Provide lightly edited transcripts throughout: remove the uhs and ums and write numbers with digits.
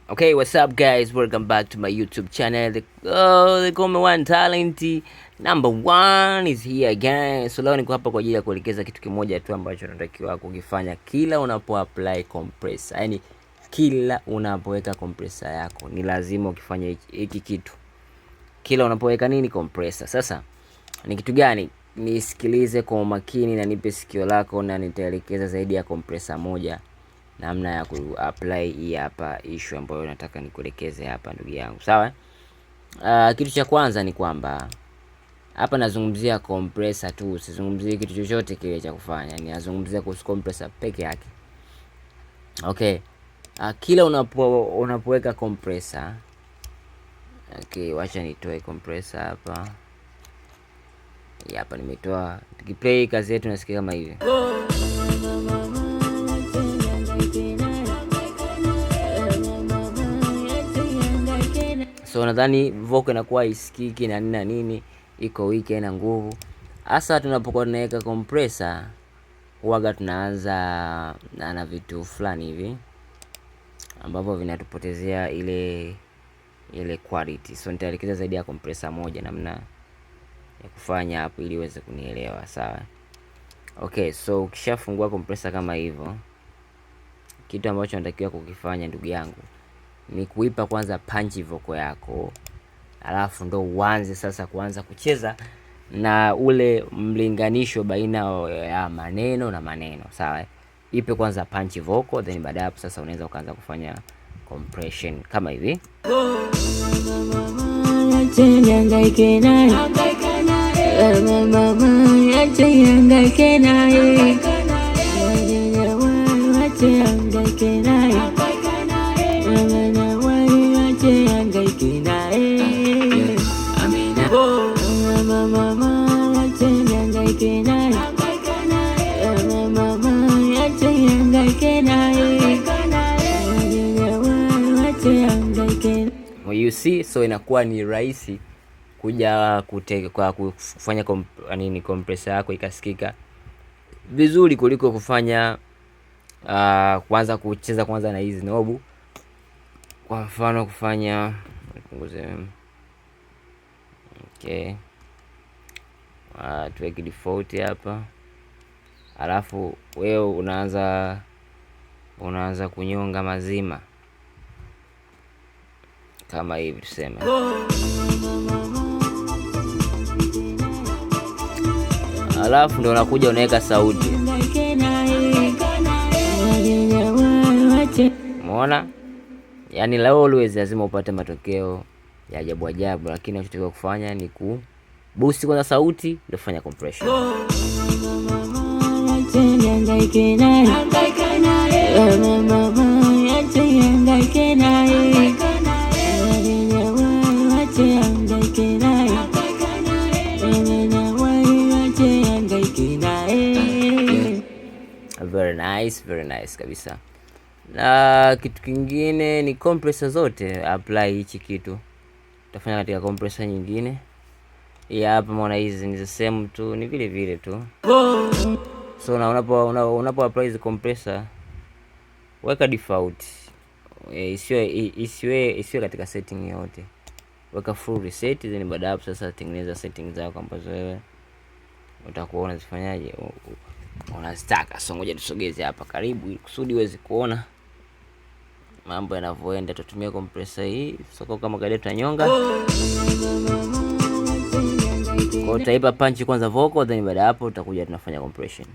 Okay, what's up guys? Welcome back to my YouTube channel. They call me one talent number one is here again. So leo niko hapa kwa ajili ya kuelekeza kitu kimoja tu ambacho unatakiwa kukifanya kila unapo apply compressor. Yaani kila unapoweka compressor yako ni lazima ukifanya hiki kitu. Kila unapoweka nini compressor. Sasa ni kitu gani? Nisikilize kwa umakini na nipe sikio lako na nitaelekeza zaidi ya compressor moja. Namna ya ku-apply hii hapa issue ambayo nataka nikuelekeze hapa ndugu yangu. Sawa? Kitu cha kwanza ni kwamba hapa nazungumzia compressor tu, sizungumzii kitu chochote kile cha kufanya. Ni nazungumzia kuhusu compressor peke yake. Okay. Kila unapoweka compressor. Okay, wacha nitoe compressor hapa. Hapa nimetoa. Tukiplay kazi yetu nasikia kama hivi. So nadhani vocal inakuwa isikiki na nini, iko weak na nguvu. Hasa tunapokuwa tunaweka compressor huaga tunaanza na vitu fulani hivi ambavyo vinatupotezea ile quality. So nitaelekeza zaidi ya compressor moja namna ya kufanya hapo ili uweze kunielewa, sawa? Okay, so ukishafungua compressor kama hivyo, kitu ambacho natakiwa kukifanya ndugu yangu ni kuipa kwanza punch vocal yako, alafu ndo uanze sasa kuanza kucheza na ule mlinganisho baina ya maneno na maneno, sawa? Ipe kwanza punch vocal, then baada hapo sasa unaweza ukaanza kufanya compression kama hivi. You see, so inakuwa ni rahisi kuja kwa kufanya compressor yako ikasikika vizuri kuliko kufanya kwanza kucheza kwanza na hizi knob. Kwa mfano kufanya punguze, okay, tuweke default hapa, alafu wewe unaanza kunyonga mazima kama hivi tuseme. Alafu ndio unakuja unaweka sauti. Umeona? Yaani always lazima upate matokeo ya ajabu ajabu, lakini unachotakiwa kufanya ni ku boost kwanza sauti ndio kufanya compression. Very nice kabisa. Na kitu kingine ni compressor zote apply hichi kitu. Utafanya katika compressor nyingine. Hapa unaona hizi ni the same tu, ni vile vile tu. So na unapo apply hizi compressor weka default. Isiwe katika setting yote. Weka full reset, then baada hapo sasa tengeneza settings zako ambazo wewe utakuwa unazifanyaje unazitaka. So ngoja tusogeze hapa karibu ili kusudi uweze kuona mambo yanavyoenda. Tutumie compressor hii soko kama kawaida, tutanyonga kwa utaipa punch kwanza vocal, then baada hapo tutakuja tunafanya compression.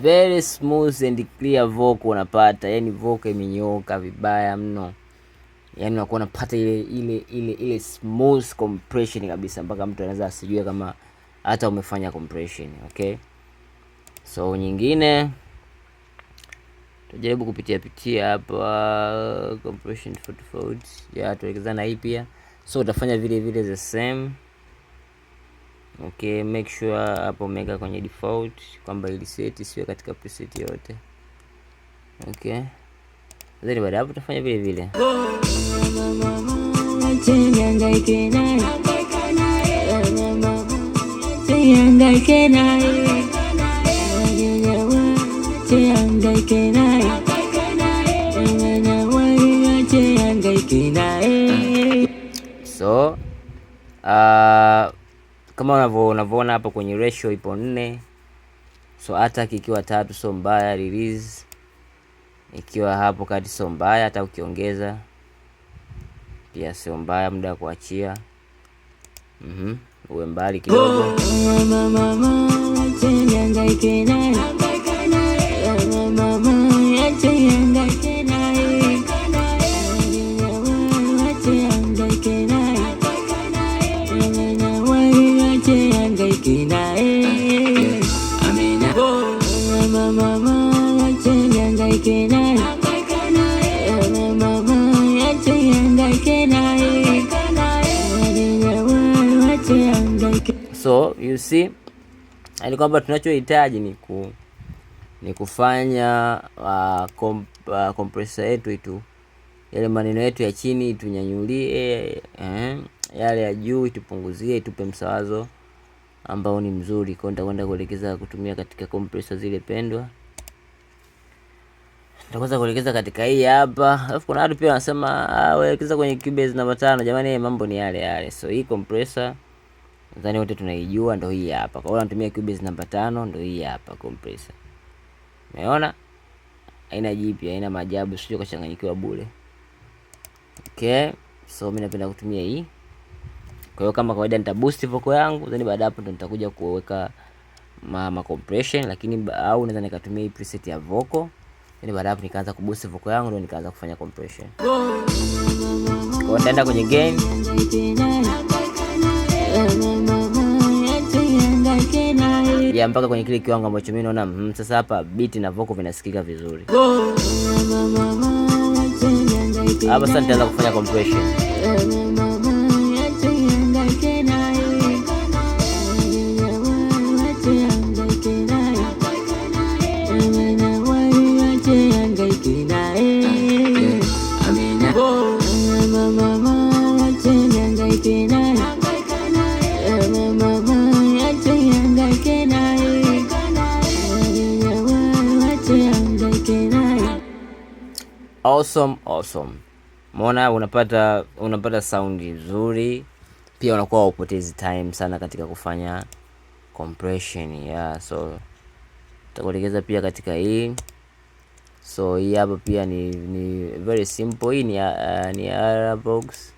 Very smooth and clear vocal unapata, yani vocal imenyoka vibaya mno. Yani unakuwa unapata ile smooth compression kabisa mpaka mtu anaweza asijue kama hata umefanya compression, okay? So nyingine Jaribu kupitia hapa compression tofauti ya tuelekezana hii pia. So utafanya vile vile the same. Okay, make sure hapo umeweka kwenye default kwamba ili set isiwe katika preset yote. Okay. Then baada hapo utafanya vile vile. So kama unavyoona hapo kwenye ratio ipo 4. So attack ikiwa 3 so mbaya, release ikiwa hapo kati so mbaya, hata ukiongeza pia sio mbaya, muda wa kuachia uwe mbali kidogo. So you see, yani kwamba tunachohitaji ni kufanya compressor yetu itu yale maneno yetu ya chini tunyanyulie, yale ya juu itupunguzie, itupe msawazo ambao ni mzuri. Kwa nitakwenda kuelekeza kutumia katika compressor zile pendwa. Nitaanza kuelekeza katika hii hapa. Alafu kuna watu pia wanasema waelekeza kwenye Cubase namba 5. Jamani, mambo ni yale yale. So hii compressor nadhani wote tunaijua, ndio hii hapa. Kwa hiyo natumia Cubase namba 5, ndio hii hapa compressor. Umeona? Haina jipya, haina maajabu, sio kuchanganyikiwa bure. Okay. So mimi napenda kutumia hii. Kwa hiyo kama kawaida nita boost vocal yangu, then baada hapo ndo nitakuja kuweka compression, lakini au naweza nikatumia hii preset ya vocal. Then baada hapo nikaanza kuboost vocal yangu, ndo nikaanza kufanya compression. Kwa nitaenda kwenye gain. Ya mpaka kwenye kile kiwango ambacho mimi naona sasa hapa beat na vocal vinasikika vizuri. Hapa sasa nitaanza kufanya compression. Awesome. Umeona, unapata sound nzuri, pia unakuwa upotezi time sana katika kufanya compression. So tutakuelekeza pia katika hii. So hii hapa pia ni very simple. Hii ni box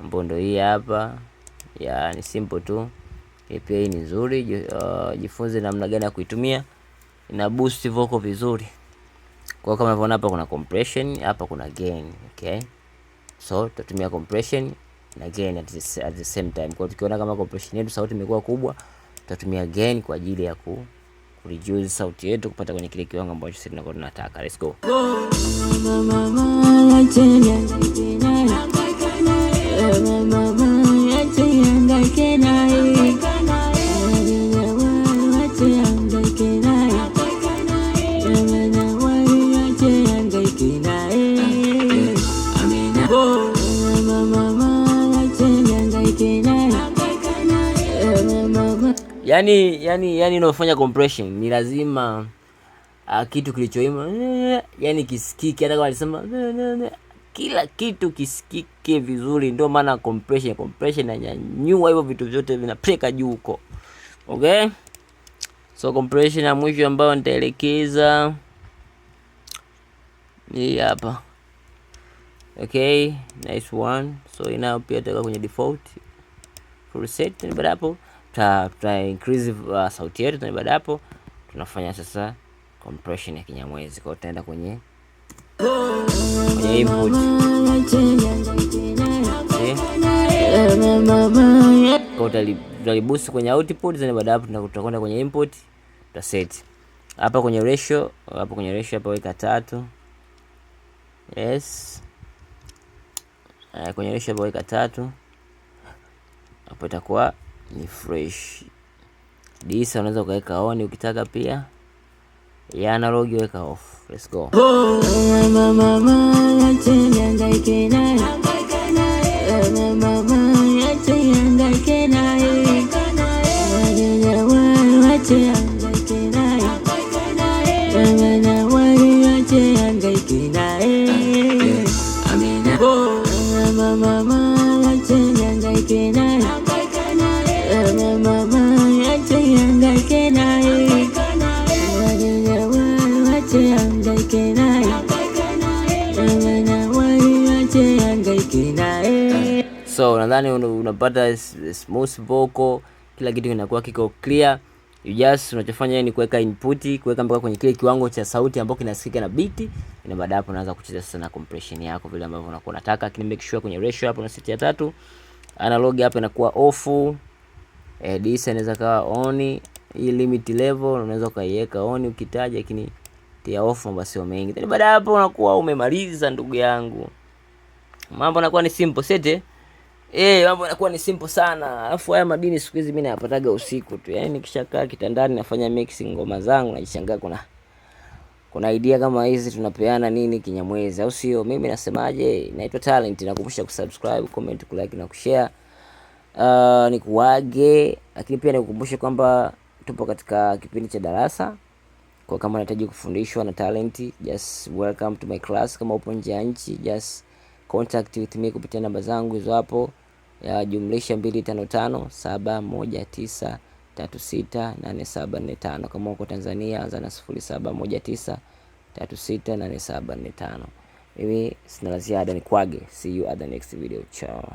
ambapo ndo hii hapa. Ni simple tu. Hii pia hii ni nzuri. Jifunze namna gani ya kuitumia. Ina boost vocal vizuri. Kwa kama unavyoona hapa kuna compression, hapa kuna gain, okay? So tutatumia compression na gain at the same time. Kwa tukiona kama compression yetu sauti imekuwa kubwa, tutatumia gain kwa ajili ya reduce sauti yetu kupata kwenye kile kiwango ambacho sisi tunataka. Let's go. Yani unafanya compression ni lazima kitu kilichoima yani kisikike, hata kama alisema kila kitu kisikike vizuri. Ndio maana compression inanyanyua hivyo vitu vyote vinapeleka juu huko. Okay? So compression ya mwisho ambayo nitaelekeza ni hapa. Okay, nice one. So inao pia tutaweka kwenye default full set, na baada hapo tuta increase sauti yetu, na baada hapo tunafanya sasa compression ya kinyamwezi. Kwa tutaenda kwenye input. Kwa utaliboost kwenye output, na baada hapo tutakwenda kwenye input, tuta set. Hapa kwenye ratio hapa weka 3. Yes. Kwenye ratio hapa weka 3. Hapo itakuwa ni fresh. Disa unaweza ukaweka on ukitaka pia. Ya analog weka off. Let's go. So nadhani unapata smooth vocal, kila kitu kinakuwa kiko clear. You just unachofanya ni kuweka input, kuweka mpaka kwenye kile kiwango cha sauti ambacho kinasikika na beat, na baada hapo unaanza kucheza sasa na compression yako vile ambavyo unakuwa unataka. Lakini make sure kwenye ratio hapo na set ya 3, analog hapo inakuwa off, disa inaweza kawa on, hii limit level unaweza kaiweka on ukitaja, lakini tia off mambo sio mengi. Then baada hapo unakuwa umemaliza ndugu yangu. Mambo yanakuwa ni simple sete. Mambo yanakuwa ni simple sana. Alafu haya madini siku hizi mimi nayapataga usiku tu. Yaani nikishakaa kitandani nafanya mixing ngoma zangu, najishangaa kuna idea kama hizi tunapeana nini kinyamwezi, au sio? Mimi nasemaje? Naitwa Talent, nakukumbusha kusubscribe, comment, kulike na kushare. Nikuage, lakini pia nikukumbushe kwamba tupo katika kipindi cha darasa. Kwa kama unahitaji kufundishwa na Talent, just welcome to my class. Kama upo nje ya nchi, just contact with me kupitia namba zangu hizo hapo ya +255 kama uko Tanzania anza na 0719368745. Mimi sina la ziada, ni kwage. See you at the next video. Ciao.